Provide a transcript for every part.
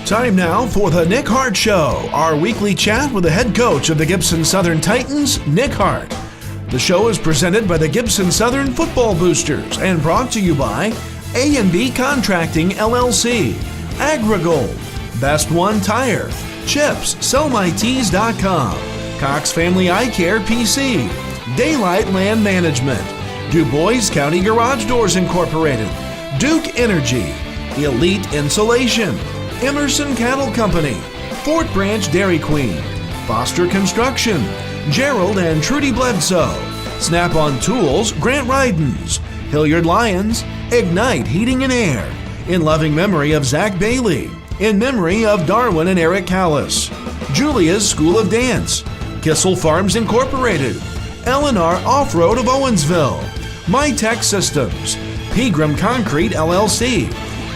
Time now for the Nick Hart Show, our weekly chat with the head coach of the Gibson Southern Titans, Nick Hart. The show is presented by the Gibson Southern Football Boosters and brought to you by A&B Contracting, LLC, AgriGold, Best One Tire, Chips, SellMyTees.com, Cox Family Eye Care PC, Daylight Land Management, Du Bois County Garage Doors Incorporated, Duke Energy, Elite Insulation, Emerson Cattle Company, Fort Branch Dairy Queen, Foster Construction, Gerald and Trudy Bledsoe, Snap-on Tools, Grant Rydens, Hilliard Lyons, Ignite Heating and Air, in loving memory of Zach Bailey, in memory of Darwin and Eric Callis, Julia's School of Dance, Kissel Farms Incorporated, Eleanor Off-Road of Owensville, MyTech Systems, Pegram Concrete LLC,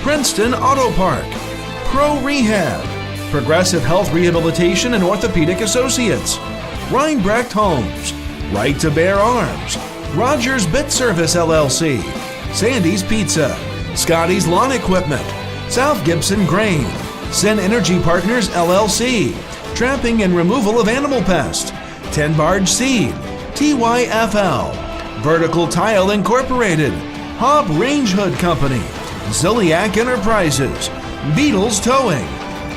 Princeton Auto Park, Pro Rehab, Progressive Health Rehabilitation and Orthopedic Associates, Reinbrecht Homes, Right to Bear Arms, Rogers Bit Service LLC, Sandy's Pizza, Scotty's Lawn Equipment, South Gibson Grain, Sen Energy Partners LLC, Trapping and Removal of Animal Pest, 10 Barge Seed, TYFL, Vertical Tile Incorporated, Hobb Range Hood Company, Ziliac Enterprises, Beatles Towing,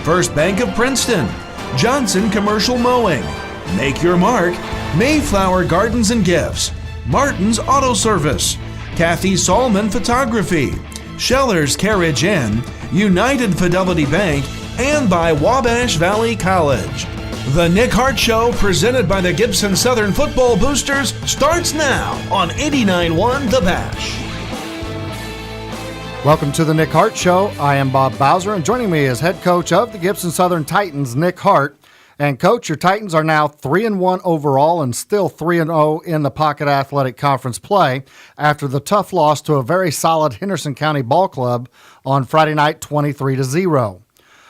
First Bank of Princeton, Johnson Commercial Mowing, Make Your Mark, Mayflower Gardens and Gifts, Martin's Auto Service, Kathy Solman Photography, Scheller's Carriage Inn, United Fidelity Bank, and by Wabash Valley College. The Nick Hart Show, presented by the Gibson Southern Football Boosters, starts now on 89.1 The Bash. Welcome to the Nick Hart Show. I am Bob Bowser, and joining me is head coach of the Gibson Southern Titans, Nick Hart. And coach, your Titans are now 3-1 overall and still 3-0 in the Pocket Athletic Conference play after the tough loss to a very solid Henderson County ball club on Friday night, 23-0.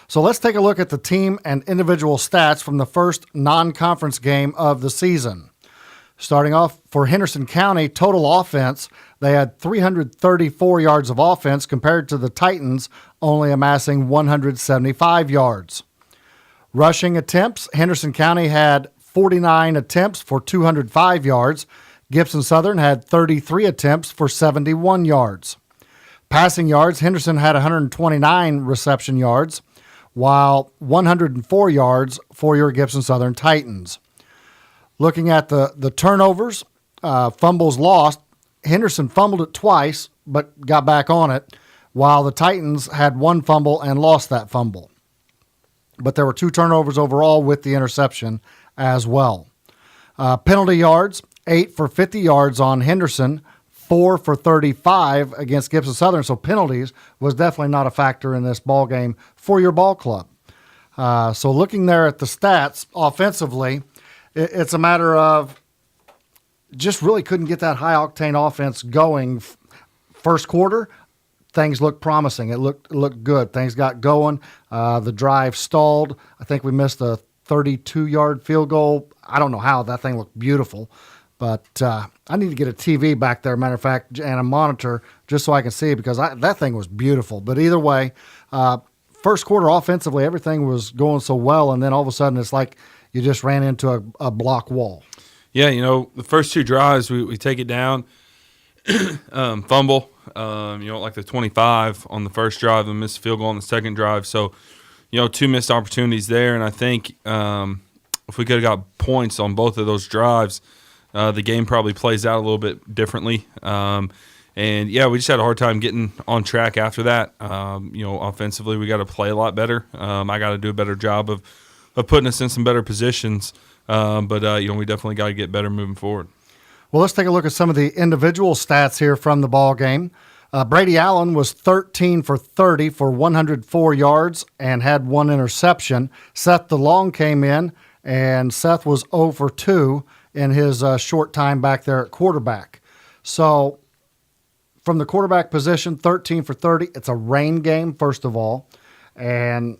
So let's take a look at the team and individual stats from the first non-conference game of the season. Starting off for Henderson County, total offense, they had 334 yards of offense compared to the Titans only amassing 175 yards. Rushing attempts, Henderson County had 49 attempts for 205 yards. Gibson Southern had 33 attempts for 71 yards. Passing yards, Henderson had 129 reception yards, while 104 yards for your Gibson Southern Titans. Looking at the turnovers, fumbles lost, Henderson fumbled it twice but got back on it, while the Titans had one fumble and lost that fumble. But there were 2 turnovers overall with the interception as well. Penalty yards, 8 for 50 yards on Henderson, 4 for 35 against Gibson Southern. So penalties was definitely not a factor in this ball game for your ball club. So looking there at the stats offensively, it's a matter of just really couldn't get that high-octane offense going. First quarter, things looked promising. It looked good. Things got going. The drive stalled. I think we missed a 32-yard field goal. I don't know how. That thing looked beautiful. But I need to get a TV back there, matter of fact, and a monitor just so I can see it because that thing was beautiful. But either way, first quarter offensively, everything was going so well, and then all of a sudden it's like you just ran into a block wall. Yeah, the first 2 drives, we take it down, fumble, like the 25 on the first drive and missed a field goal on the second drive. So, 2 missed opportunities there. And I think if we could have got points on both of those drives, the game probably plays out a little bit differently. And, yeah, we just had a hard time getting on track after that. Offensively, we got to play a lot better. I got to do a better job of putting us in some better positions. But we definitely got to get better moving forward. Well, let's take a look at some of the individual stats here from the ball game. Brady Allen was 13 for 30 for 104 yards and had 1 interception. Seth DeLong came in, and Seth was 0 for 2 in his short time back there at quarterback. So from the quarterback position, 13 for 30. It's a rain game, first of all, and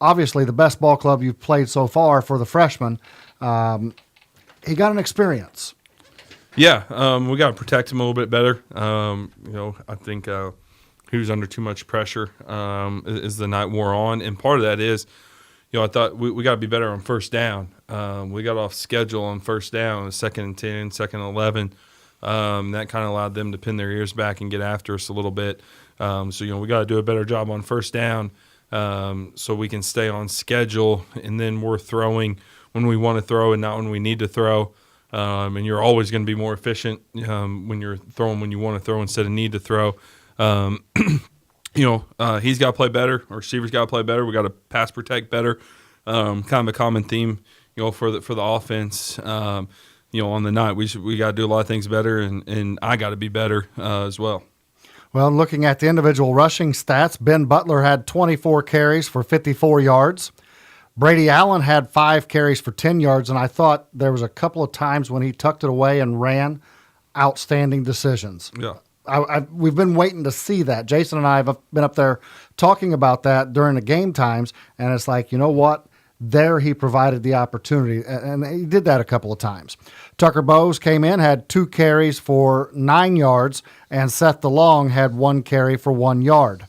obviously the best ball club you've played so far for the freshman. He got an experience. Yeah, we got to protect him a little bit better. I think he was under too much pressure as the night wore on. And part of that is, I thought we got to be better on first down. We got off schedule on first down, 2nd and 10, 2nd and 11. That kind of allowed them to pin their ears back and get after us a little bit. So, we got to do a better job on first down so we can stay on schedule, and then we're throwing when we want to throw and not when we need to throw. And you're always going to be more efficient when you're throwing when you want to throw instead of need to throw. He's got to play better. Our receivers got to play better. We got to pass protect better. Kind of a common theme, for the offense. On the night, we got to do a lot of things better, and I got to be better as well. Well, looking at the individual rushing stats, Ben Butler had 24 carries for 54 yards. Brady Allen had 5 carries for 10 yards, and I thought there was a couple of times when he tucked it away and ran. Outstanding decisions. Yeah. We've been waiting to see that. Jason and I have been up there talking about that during the game times, and it's like, you know what? There he provided the opportunity, and he did that a couple of times. Tucker Bowes came in, had 2 carries for 9 yards, and Seth DeLong had 1 carry for 1 yard.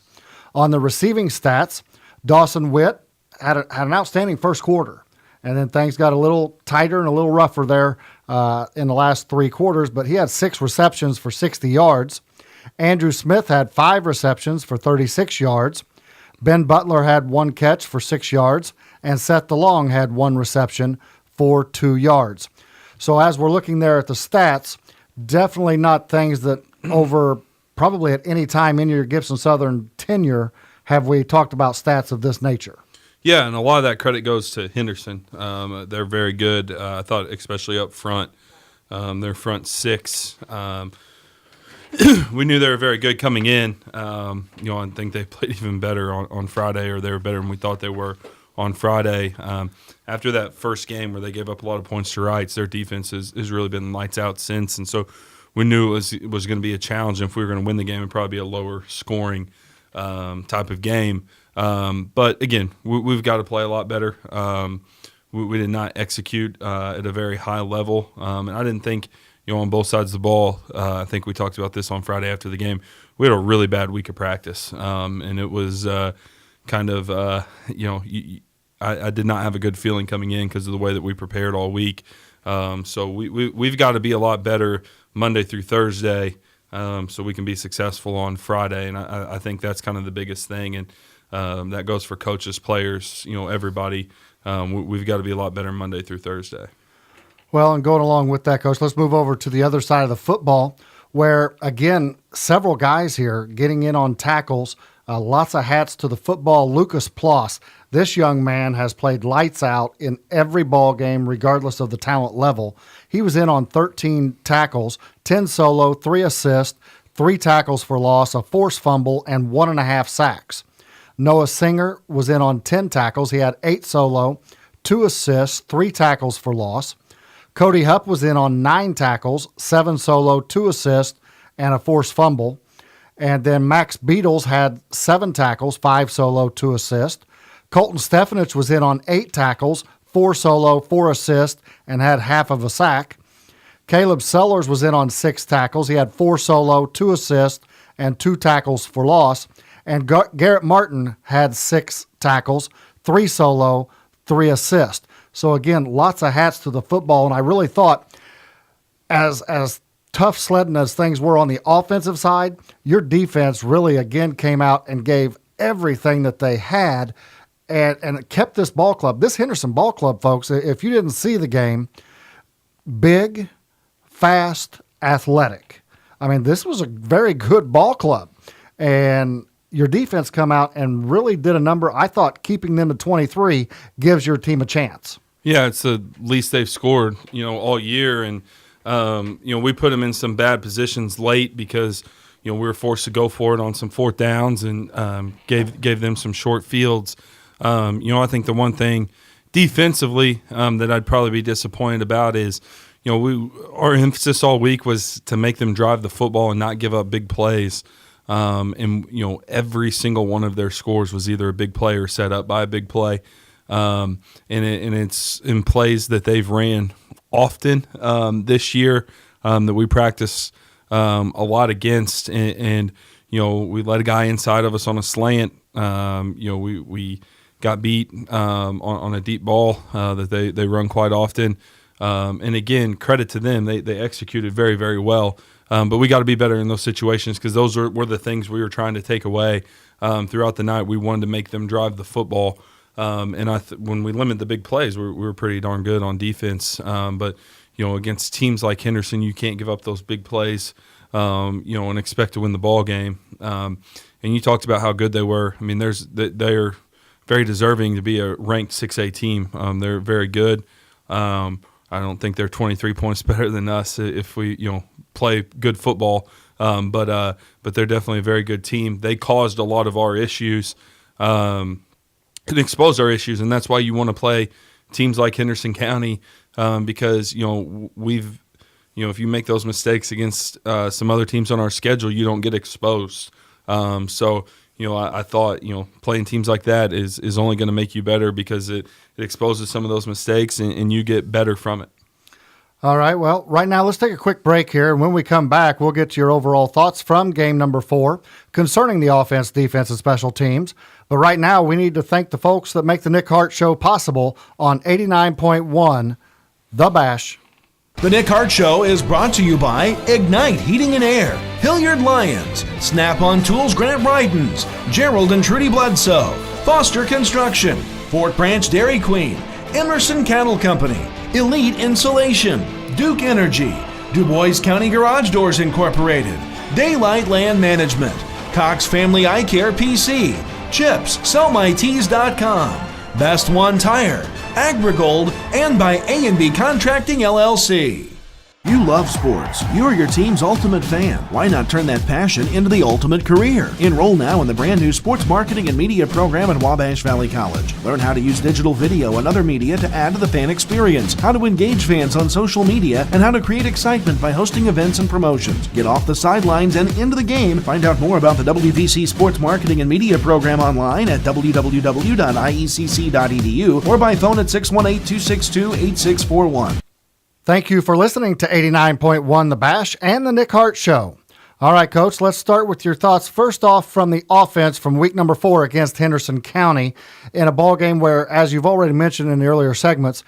On the receiving stats, Dawson Witt had an outstanding first quarter, and then things got a little tighter and a little rougher there in the last 3 quarters, but he had 6 receptions for 60 yards. Andrew Smith had 5 receptions for 36 yards. Ben Butler had 1 catch for 6 yards, and Seth DeLong had 1 reception for 2 yards. So as we're looking there at the stats, definitely not things that over probably at any time in your Gibson Southern tenure have we talked about stats of this nature. Yeah, and a lot of that credit goes to Henderson. They're very good. I thought especially up front, their front 6. We knew they were very good coming in. I think they played even better on Friday, or they were better than we thought they were on Friday. After that first game where they gave up a lot of points to Wrights, their defense has really been lights out since. And so we knew it was going to be a challenge. And if we were going to win the game, it would probably be a lower scoring type of game. But, again, we've got to play a lot better. We did not execute at a very high level. And I didn't think – on both sides of the ball, I think we talked about this on Friday after the game. We had a really bad week of practice, and it was I did not have a good feeling coming in because of the way that we prepared all week. So we've got to be a lot better Monday through Thursday so we can be successful on Friday, and I think that's kind of the biggest thing, and that goes for coaches, players, everybody. We've got to be a lot better Monday through Thursday. Well, and going along with that, Coach, let's move over to the other side of the football where, again, several guys here getting in on tackles. Lots of hats to the football. Lucas Ploss, this young man has played lights out in every ball game regardless of the talent level. He was in on 13 tackles, 10 solo, 3 assists, 3 tackles for loss, a forced fumble, and 1.5 sacks. Noah Singer was in on 10 tackles. He had 8 solo, 2 assists, 3 tackles for loss. Cody Hupp was in on 9 tackles, 7 solo, 2 assists, and a forced fumble. And then Max Beatles had 7 tackles, 5 solo, 2 assists. Colton Stefanich was in on 8 tackles, 4 solo, 4 assists, and had half of a sack. Caleb Sellers was in on 6 tackles. He had 4 solo, 2 assists, and 2 tackles for loss. And Garrett Martin had 6 tackles, 3 solo, 3 assists. So, again, lots of hats to the football, and I really thought as tough sledding as things were on the offensive side, your defense really, again, came out and gave everything that they had and kept this ball club. This Henderson ball club, folks, if you didn't see the game, big, fast, athletic. I mean, this was a very good ball club, and your defense come out and really did a number. I thought keeping them to 23 gives your team a chance. Yeah, it's the least they've scored, all year. And, we put them in some bad positions late because, we were forced to go for it on some 4th downs and gave them some short fields. I think the one thing defensively that I'd probably be disappointed about is, our emphasis all week was to make them drive the football and not give up big plays. Every single one of their scores was either a big play or set up by a big play. And it's in plays that they've ran often this year that we practice a lot against. And we let a guy inside of us on a slant. We got beat on a deep ball that they run quite often. And again, credit to them. They executed very, very well. But we got to be better in those situations because those were the things we were trying to take away throughout the night. We wanted to make them drive the football. And when we limit the big plays, we were pretty darn good on defense. But against teams like Henderson, you can't give up those big plays, and expect to win the ball game. And you talked about how good they were. I mean, they're very deserving to be a ranked 6A team. They're very good. I don't think they're 23 points better than us if we, play good football. But they're definitely a very good team. They caused a lot of our issues. It exposed our issues, and that's why you want to play teams like Henderson County because if you make those mistakes against some other teams on our schedule, you don't get exposed. I thought playing teams like that is only going to make you better because it exposes some of those mistakes and you get better from it. All right, well, right now let's take a quick break here, and when we come back, we'll get your overall thoughts from game number 4 concerning the offense, defense, and special teams. But right now, we need to thank the folks that make the Nick Hart Show possible on 89.1 The Bash. The Nick Hart Show is brought to you by Ignite Heating and Air, Hilliard Lyons, Snap-on Tools Grant Bridens, Gerald and Trudy Bledsoe, Foster Construction, Fort Branch Dairy Queen, Emerson Cattle Company, Elite Insulation, Duke Energy, Du Bois County Garage Doors Incorporated, Daylight Land Management, Cox Family Eye Care PC, Chips, SellMyTees.com, Best One Tire, AgriGold, and by A&B Contracting LLC. You love sports. You're your team's ultimate fan. Why not turn that passion into the ultimate career? Enroll now in the brand new Sports Marketing and Media program at Wabash Valley College. Learn how to use digital video and other media to add to the fan experience, how to engage fans on social media, and how to create excitement by hosting events and promotions. Get off the sidelines and into the game. Find out more about the WVC Sports Marketing and Media program online at www.iecc.edu or by phone at 618-262-8641. Thank you for listening to 89.1 The Bash and the Nick Hart Show. All right, Coach, let's start with your thoughts. First off, from the offense from week number 4 against Henderson County in a ball game where, as you've already mentioned in the earlier segments,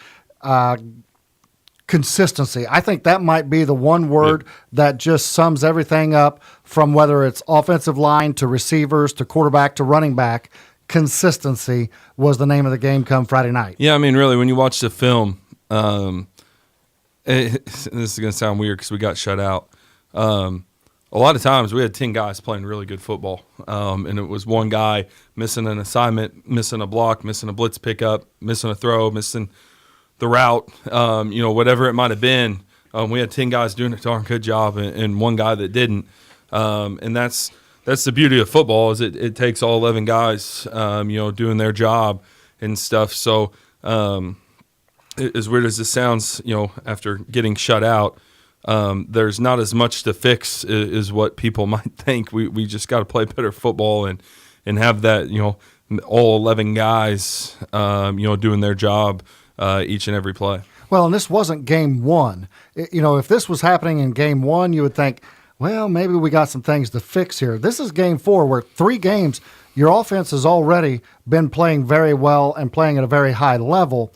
consistency. I think that might be the one word that just sums everything up from whether it's offensive line to receivers to quarterback to running back. Consistency was the name of the game come Friday night. Yeah, I mean, really, when you watch the film, this is going to sound weird because we got shut out. A lot of times we had 10 guys playing really good football, and it was one guy missing an assignment, missing a block, missing a blitz pickup, missing a throw, missing the route, whatever it might have been. We had 10 guys doing a darn good job and one guy that didn't. And that's the beauty of football is it takes all 11 guys, doing their job and stuff. So as weird as this sounds, after getting shut out, there's not as much to fix is what people might think. We just got to play better football and have that, all 11 guys, doing their job each and every play. Well, and this wasn't game 1. If this was happening in game 1, you would think, well, maybe we got some things to fix here. This is game 4 where 3 games, your offense has already been playing very well and playing at a very high level.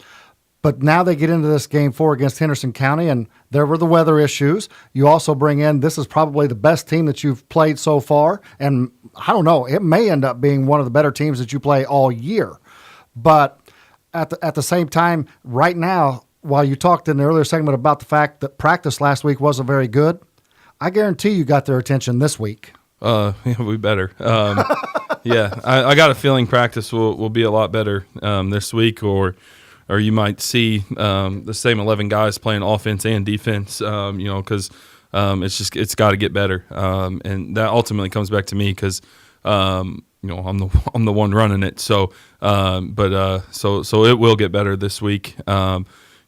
But now they get into this game 4 against Henderson County, and there were the weather issues. You also bring in, this is probably the best team that you've played so far. And I don't know, it may end up being one of the better teams that you play all year. But at the same time, right now, while you talked in the earlier segment about the fact that practice last week wasn't very good, I guarantee you got their attention this week. We better. Yeah, I got a feeling practice will be a lot better this week, or you might see the same 11 guys playing offense and defense, because it's got to get better, and that ultimately comes back to me because I'm the one running it. So it will get better this week.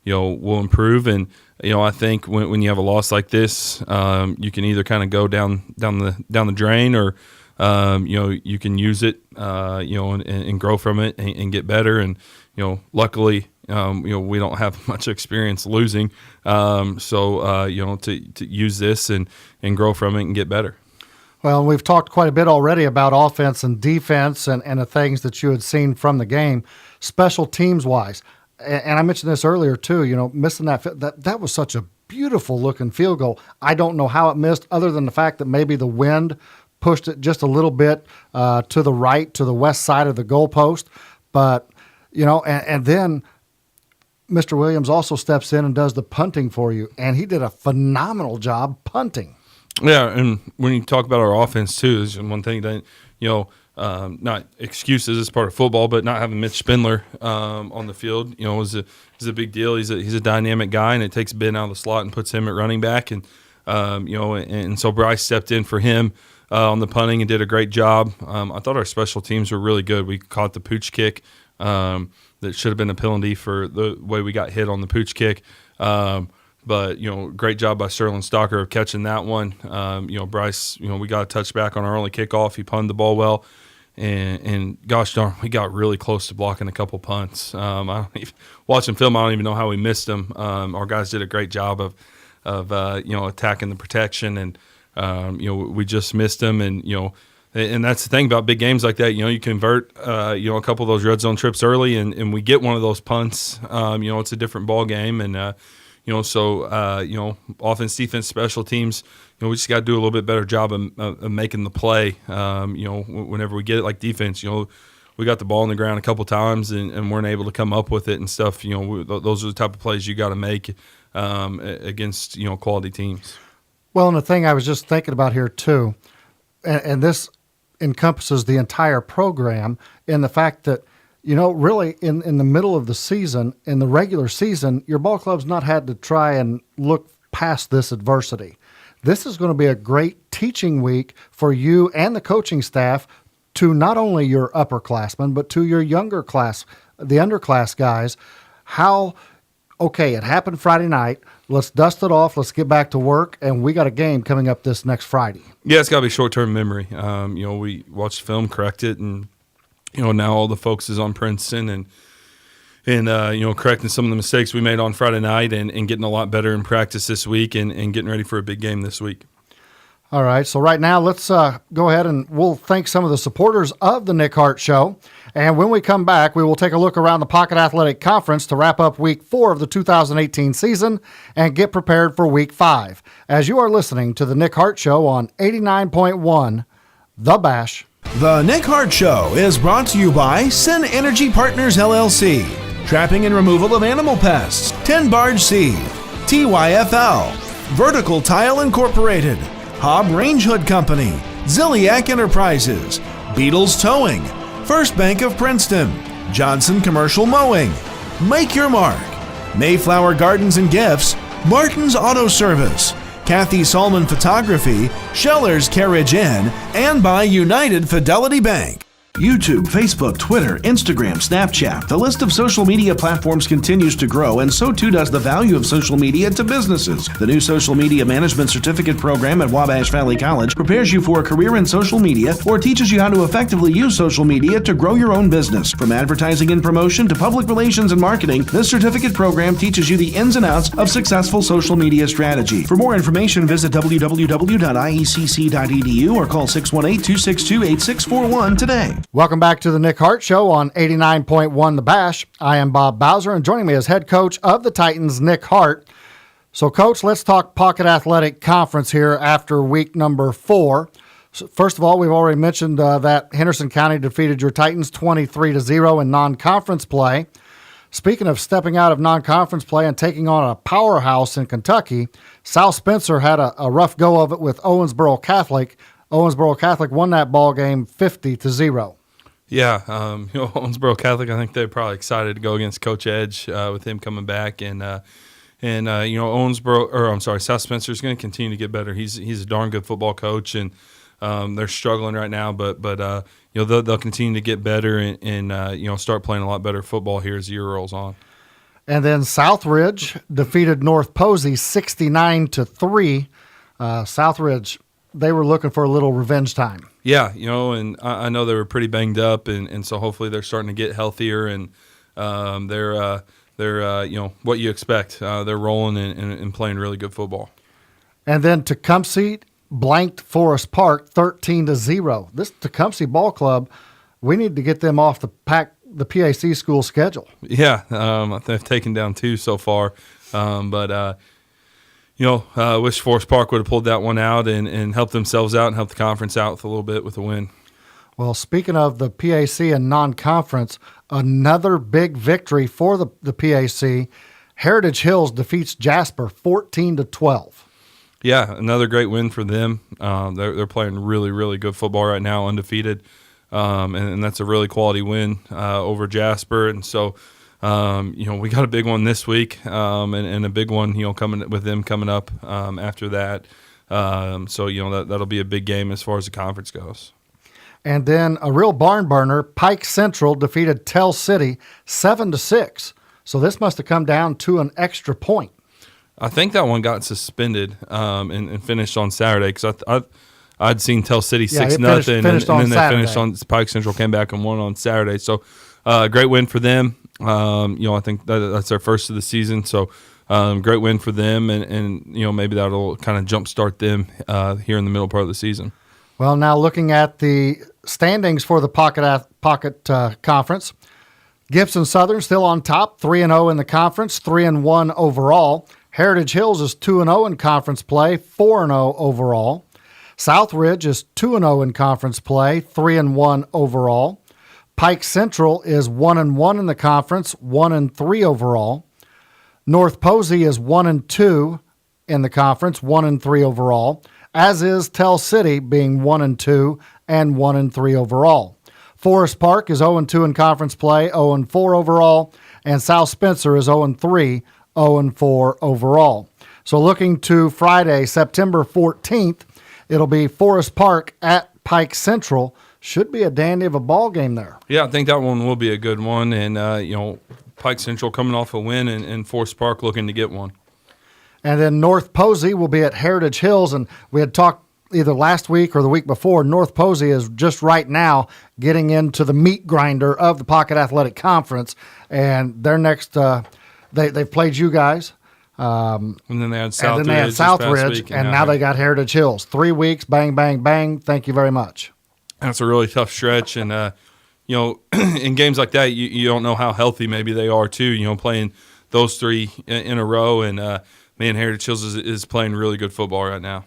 We'll improve, and I think when you have a loss like this, you can either kind of go down the drain, or you can use it, and grow from it and get better. And luckily, we don't have much experience losing, to use this and grow from it and get better. Well, we've talked quite a bit already about offense and defense and the things that you had seen from the game, special teams wise. And I mentioned this earlier too. Missing that was such a beautiful looking field goal. I don't know how it missed, other than the fact that maybe the wind pushed it just a little bit to the right, to the west side of the goalpost. But and then Mr. Williams also steps in and does the punting for you, and he did a phenomenal job punting. Yeah, and when you talk about our offense too, is one thing that not excuses as part of football, but not having Mitch Spindler on the field, is a big deal. He's a dynamic guy, and it takes Ben out of the slot and puts him at running back, and and so Bryce stepped in for him on the punting and did a great job. I thought our special teams were really good. We caught the pooch kick that should have been a penalty for the way we got hit on the pooch kick. But, great job by Sterling Stalker of catching that one. Bryce, we got a touchback on our only kickoff. He punted the ball well. And gosh darn, we got really close to blocking a couple punts. Watching film, I don't even know how we missed them. Our guys did a great job of attacking the protection, and we just missed them. And that's the thing about big games like that. You convert a couple of those red zone trips early, and we get one of those punts. It's a different ball game, and offense, defense, special teams, we just got to do a little bit better job of making the play. Whenever we get it, like defense, we got the ball on the ground a couple times and weren't able to come up with it and stuff. Those are the type of plays you got to make against, quality teams. Well, and the thing I was just thinking about here too, and this encompasses the entire program, in the fact that really in the middle of the season, in the regular season, your ball club's not had to try and look past this adversity. This is going to be a great teaching week for you and the coaching staff to not only your upperclassmen, but to your younger class, the underclass guys. It happened Friday night. Let's dust it off. Let's get back to work. And we got a game coming up this next Friday. Yeah, it's got to be short-term memory. We watched film, correct it, and now all the focus is on Princeton and correcting some of the mistakes we made on Friday night and getting a lot better in practice this week and getting ready for a big game this week. All right, so right now let's go ahead and we'll thank some of the supporters of the Nick Hart Show. And when we come back, we will take a look around the Pocket Athletic Conference to wrap up Week 4 of the 2018 season and get prepared for Week 5. As you are listening to the Nick Hart Show on 89.1 The Bash. The Nick Hart Show is brought to you by Sin Energy Partners, LLC. Trapping and removal of animal pests. 10 Barge Seed. TYFL. Vertical Tile Incorporated. Hobb Range Hood Company. Ziliak Enterprises. Beatles Towing. First Bank of Princeton. Johnson Commercial Mowing. Make Your Mark. Mayflower Gardens and Gifts. Martin's Auto Service. Kathy Salmon Photography, Scheller's Carriage Inn, and by United Fidelity Bank. YouTube, Facebook, Twitter, Instagram, Snapchat. The list of social media platforms continues to grow, and so too does the value of social media to businesses. The new Social Media Management Certificate program at Wabash Valley College prepares you for a career in social media or teaches you how to effectively use social media to grow your own business. From advertising and promotion to public relations and marketing, this certificate program teaches you the ins and outs of successful social media strategy. For more information, visit www.iecc.edu or call 618-262-8641 today. Welcome back to the Nick Hart Show on 89.1 The Bash. I am Bob Bowser, and joining me is head coach of the Titans, Nick Hart. So, Coach, let's talk Pocket Athletic Conference here after week number 4. So first of all, we've already mentioned that Henderson County defeated your Titans 23-0 in non-conference play. Speaking of stepping out of non-conference play and taking on a powerhouse in Kentucky, South Spencer had a rough go of it with Owensboro Catholic. Owensboro Catholic won that ball game 50-0. Yeah, Owensboro Catholic, I think they're probably excited to go against Coach Edge with him coming back, and South Spencer is going to continue to get better. He's a darn good football coach, and they're struggling right now, but they'll continue to get better and start playing a lot better football here as the year rolls on. And then Southridge defeated North Posey 69-3. Southridge, they were looking for a little revenge time. Yeah, and I know they were pretty banged up, and so hopefully they're starting to get healthier, and they're what you expect. They're rolling and playing really good football. And then Tecumseh blanked Forest Park 13-0. This Tecumseh Ball Club, we need to get them off the PAC school schedule. Yeah, they've taken down 2 so far, but wish Forest Park would have pulled that one out and helped themselves out and helped the conference out with a little bit with a win. Well, speaking of the PAC and non-conference, another big victory for the PAC. Heritage Hills defeats Jasper 14-12. Yeah, another great win for them. They're playing really, really good football right now, undefeated, and that's a really quality win over Jasper. And so, we got a big one this week, and a big one, coming with them coming up after that. That'll be a big game as far as the conference goes. And then a real barn burner, Pike Central defeated Tell City 7-6. So this must have come down to an extra point. I think that one got suspended and finished on Saturday because I'd seen Tell City 6-0, and then they finished on Pike Central came back and won on Saturday. So great win for them. I think that's their first of the season. So great win for them, and maybe that'll kind of jumpstart them here in the middle part of the season. Well, now looking at the standings for the Pocket Conference, Gibson Southern still on top, 3-0 in the conference, 3-1 overall. Heritage Hills is 2-0 in conference play, 4-0 overall. Southridge is 2-0 in conference play, 3-1 overall. Pike Central is 1-1 in the conference, 1-3 overall. North Posey is 1-2 in the conference, 1-3 overall, as is Tell City being 1-2 and 1-3 overall. Forest Park is 0-2 in conference play, 0-4 overall, and South Spencer is 0-3, 0-4 overall. So looking to Friday, September 14th, it'll be Forest Park at Pike Central. Should be a dandy of a ball game there. Yeah, I think that one will be a good one, and Pike Central coming off a win, and Forest Park looking to get one. And then North Posey will be at Heritage Hills, and we had talked either last week or the week before. North Posey is just right now getting into the meat grinder of the Pocket Athletic Conference, and their next they've played you guys. And then they had Southridge, and now they got Heritage Hills. 3 weeks, bang, bang, bang. Thank you very much. That's a really tough stretch, and in games like that, you don't know how healthy maybe they are too. Playing those 3 in a row, and Heritage Hills is playing really good football right now.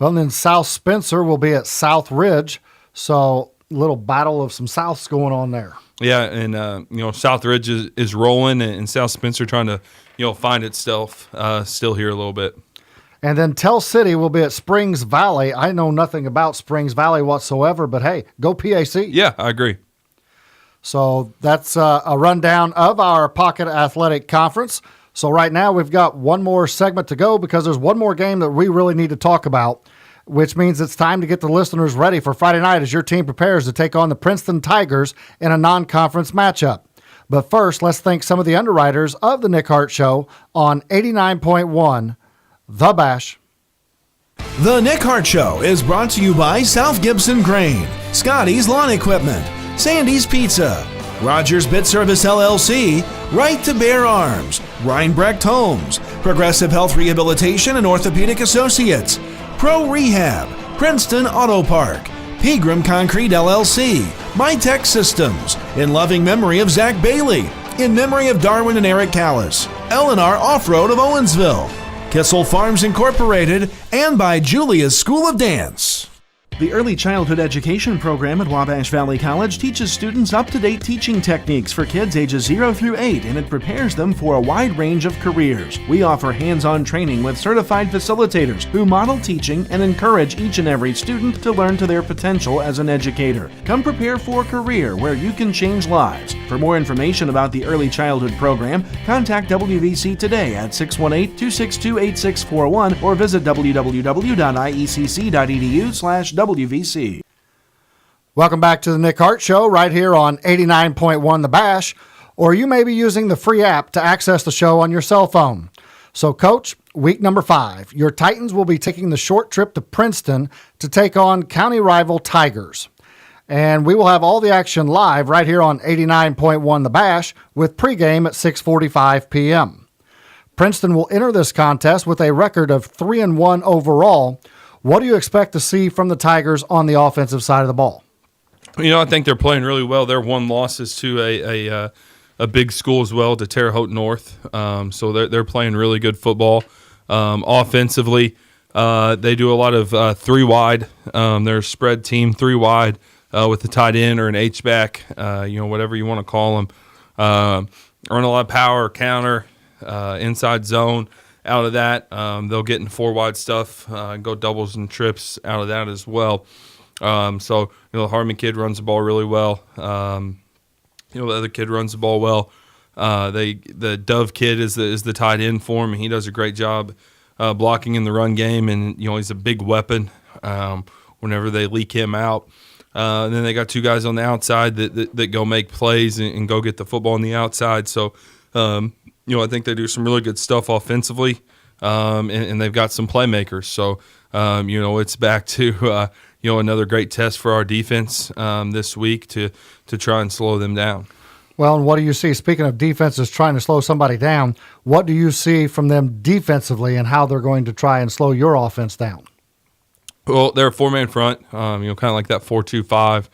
Well, and then South Spencer will be at Southridge, so a little battle of some Souths going on there. Yeah, and Southridge is rolling, and South Spencer trying to find itself still here a little bit. And then Tell City will be at Springs Valley. I know nothing about Springs Valley whatsoever, but hey, go PAC. Yeah, I agree. So that's a rundown of our Pocket Athletic Conference. So right now we've got one more segment to go because there's one more game that we really need to talk about, which means it's time to get the listeners ready for Friday night as your team prepares to take on the Princeton Tigers in a non-conference matchup. But first, let's thank some of the underwriters of the Nick Hart Show on 89.1 The Bash. The Nick Hart Show is brought to you by South Gibson Grain, Scotty's Lawn Equipment, Sandy's Pizza, Rogers Bit Service LLC, Right to Bear Arms, Reinbrecht Homes, Progressive Health Rehabilitation and Orthopedic Associates, Pro Rehab, Princeton Auto Park, Pegram Concrete LLC, MyTech Systems, in loving memory of Zach Bailey, in memory of Darwin and Eric Callis, Eleanor Off-Road of Owensville, Kissel Farms Incorporated, and by Julia's School of Dance. The Early Childhood Education Program at Wabash Valley College teaches students up-to-date teaching techniques for kids ages 0 through 8, and it prepares them for a wide range of careers. We offer hands-on training with certified facilitators who model teaching and encourage each and every student to learn to their potential as an educator. Come prepare for a career where you can change lives. For more information about the Early Childhood Program, contact WVC today at 618-262-8641 or visit www.iecc.edu/WVC. Welcome back to the Nick Hart Show right here on 89.1 The Bash, or you may be using the free app to access the show on your cell phone. So, Coach, week number 5, your Titans will be taking the short trip to Princeton to take on county rival Tigers. And we will have all the action live right here on 89.1 The Bash with pregame at 6:45 p.m. Princeton will enter this contest with a record of 3-1 overall, What do you expect to see from the Tigers on the offensive side of the ball? I think they're playing really well. Their one loss is to a big school as well, to Terre Haute North. So they're playing really good football. Offensively, they do a lot of three wide. They're a spread team, three wide with a tight end or an H-back, whatever you want to call them. Run a lot of power, counter, inside zone. Out of that, they'll get in four wide stuff, go doubles and trips out of that as well. The Harmon kid runs the ball really well. The other kid runs the ball well. The Dove kid is the tight end for him, and he does a great job blocking in the run game, and he's a big weapon whenever they leak him out. And then they got two guys on the outside that go make plays and go get the football on the outside. So, I think they do some really good stuff offensively, and they've got some playmakers. So, it's back to another great test for our defense this week to try and slow them down. Well, and what do you see? Speaking of defenses trying to slow somebody down, what do you see from them defensively and how they're going to try and slow your offense down? Well, they're a four-man front, kind of like that 4-2-5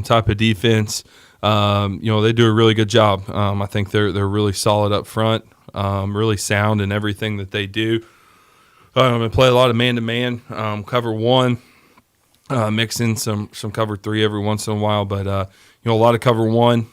type of defense. They do a really good job. I think they're really solid up front, really sound in everything that they do. They play a lot of man-to-man, cover one, mix in some cover three every once in a while, but a lot of cover one.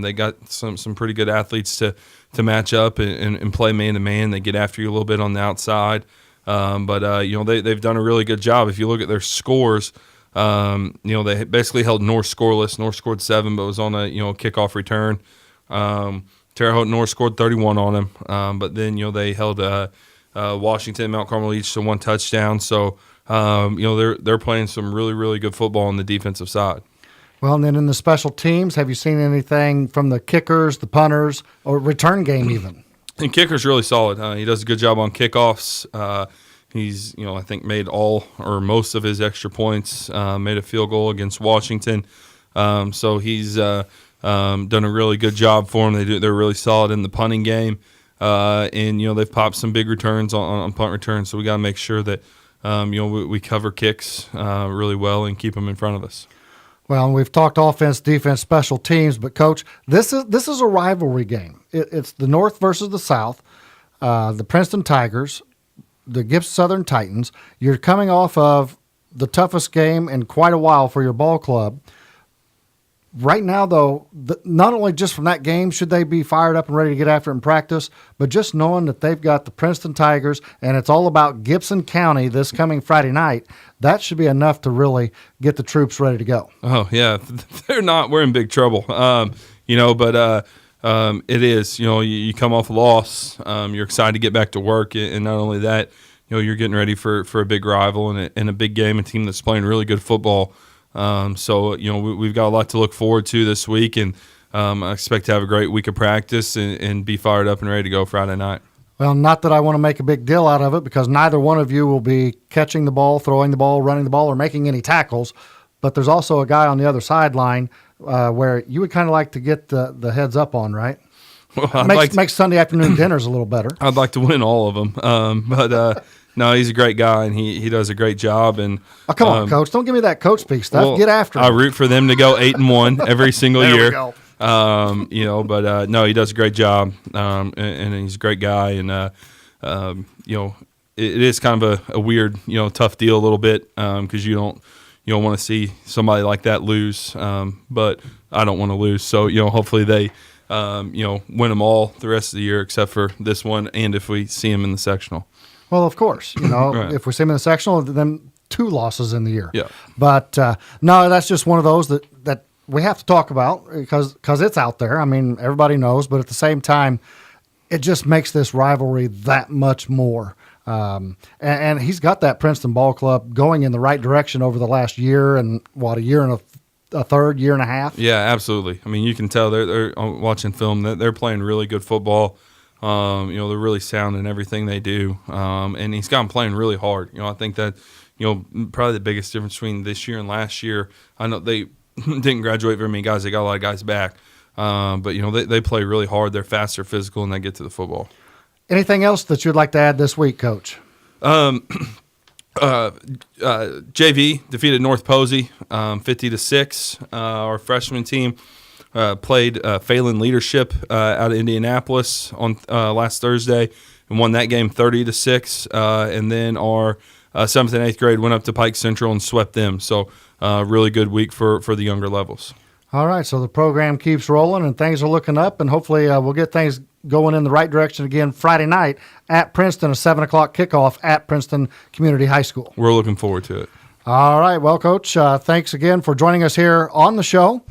They got some pretty good athletes to match up and play man-to-man. They get after you a little bit on the outside. They've done a really good job. If you look at their scores, they basically held North scoreless. North scored 7, but was on a kickoff return. Terre Haute North scored 31 on them, but then they held Washington and Mount Carmel each to one touchdown. So they're playing some really, really good football on the defensive side. Well, and then in the special teams, have you seen anything from the kickers, the punters, or return game even? And kicker's really solid. He does a good job on kickoffs. He's, I think made all or most of his extra points, made a field goal against Washington. So he's done a really good job for him. They're really solid in the punting game. They've popped some big returns on punt returns. So we got to make sure that, we cover kicks really well and keep them in front of us. Well, and we've talked offense, defense, special teams, but Coach, this is a rivalry game. It's the North versus the South, the Princeton Tigers, the Gibson Southern Titans. You're coming off of the toughest game in quite a while for your ball club. Right now, though, not only just from that game should they be fired up and ready to get after it in practice, but just knowing that they've got the Princeton Tigers and it's all about Gibson County this coming Friday night, that should be enough to really get the troops ready to go. Oh, yeah. If they're not, we're in big trouble. It is. You come off a loss. You're excited to get back to work, and not only that, you're getting ready for a big rival and a big game, a team that's playing really good football. We've got a lot to look forward to this week, and I expect to have a great week of practice and be fired up and ready to go Friday night. Well, not that I want to make a big deal out of it because neither one of you will be catching the ball, throwing the ball, running the ball, or making any tackles, but there's also a guy on the other sideline where you would kind of like to get the heads up on, right? Well, makes Sunday afternoon dinners a little better. I'd like to win all of them, no, he's a great guy, and he does a great job. And come on, Coach, don't give me that coach speak stuff. Get after it. I root for them to go 8-1 every single there year. We go. No, he does a great job, and he's a great guy, and it is kind of a weird, tough deal a little bit because you don't want to see somebody like that lose, but I don't want to lose. So hopefully they win them all the rest of the year except for this one, and if we see them in the sectional. Well, of course, Right. If we see them in the sectional, then 2 losses in the year. Yeah. But no, that's just one of those that we have to talk about because it's out there. I mean, everybody knows, but at the same time, it just makes this rivalry that much more. And he's got that Princeton ball club going in the right direction over the last year and a year and a third, year and a half. Yeah, absolutely. I mean, you can tell they're watching film that they're playing really good football. They're really sound in everything they do. And he's got them playing really hard. I think that, probably the biggest difference between this year and last year, I know they didn't graduate very many guys. They got a lot of guys back. But they play really hard. They're fast, they're physical, and they get to the football. Anything else that you'd like to add this week, Coach? I JV defeated North Posey 50-6. Our freshman team played Phelan Leadership out of Indianapolis on last Thursday and won that game 30-6. And then our 7th and 8th grade went up to Pike Central and swept them. So really good week for the younger levels. All right, so the program keeps rolling and things are looking up, and hopefully we'll get things going in the right direction again Friday night at Princeton, a 7 o'clock kickoff at Princeton Community High School. We're looking forward to it. All right, well, Coach, thanks again for joining us here on the show,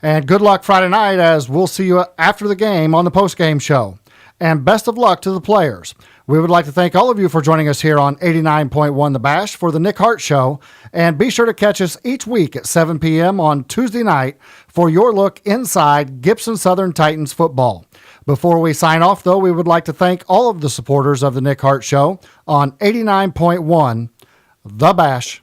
and good luck Friday night as we'll see you after the game on the post-game show. And best of luck to the players. We would like to thank all of you for joining us here on 89.1 The Bash for the Nick Hart Show. And be sure to catch us each week at 7 p.m. on Tuesday night for your look inside Gibson Southern Titans football. Before we sign off, though, we would like to thank all of the supporters of the Nick Hart Show on 89.1 The Bash.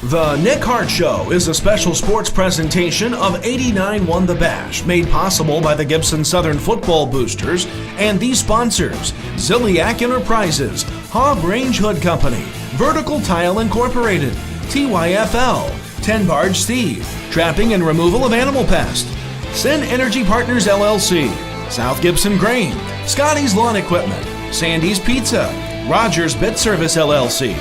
The Nick Hart Show is a special sports presentation of 89.1 The Bash, made possible by the Gibson Southern Football Boosters and these sponsors: Ziliak Enterprises, Hog Range Hood Company, Vertical Tile Incorporated, TYFL, 10 Barge Steve, Trapping and Removal of Animal Pest, Sin Energy Partners LLC, South Gibson Grain, Scotty's Lawn Equipment, Sandy's Pizza, Rogers Bit Service LLC,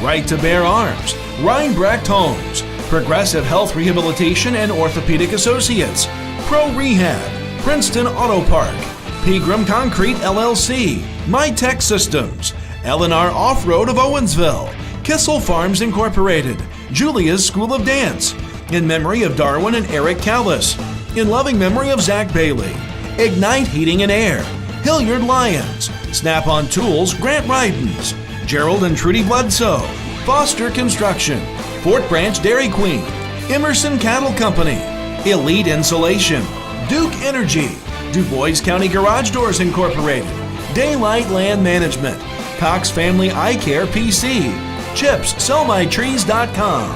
Right to Bear Arms, Reinbrecht Homes, Progressive Health Rehabilitation and Orthopedic Associates, Pro Rehab, Princeton Auto Park, Pegram Concrete LLC, MyTech Systems, L&R Off-Road of Owensville, Kissel Farms Incorporated, Julia's School of Dance, in memory of Darwin and Eric Callis, in loving memory of Zach Bailey, Ignite Heating and Air, Hilliard Lyons, Snap-on Tools, Grant Rydens, Gerald and Trudy Bledsoe, Foster Construction, Fort Branch Dairy Queen, Emerson Cattle Company, Elite Insulation, Duke Energy, Du Bois County Garage Doors Incorporated, Daylight Land Management, Cox Family Eye Care PC, Chips, SellMyTrees.com,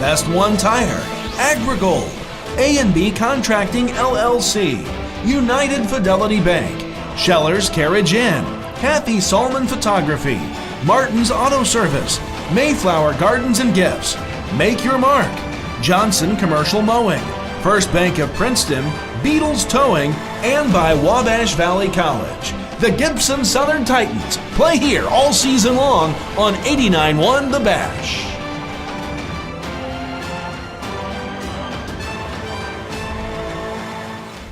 Best One Tire, Agrigold, A&B Contracting LLC, United Fidelity Bank, Scheller's Carriage Inn, Kathy Solomon Photography, Martin's Auto Service, Mayflower Gardens and Gifts, Make Your Mark, Johnson Commercial Mowing, First Bank of Princeton, Beatles Towing, and by Wabash Valley College. The Gibson Southern Titans play here all season long on 89.1 The Bash.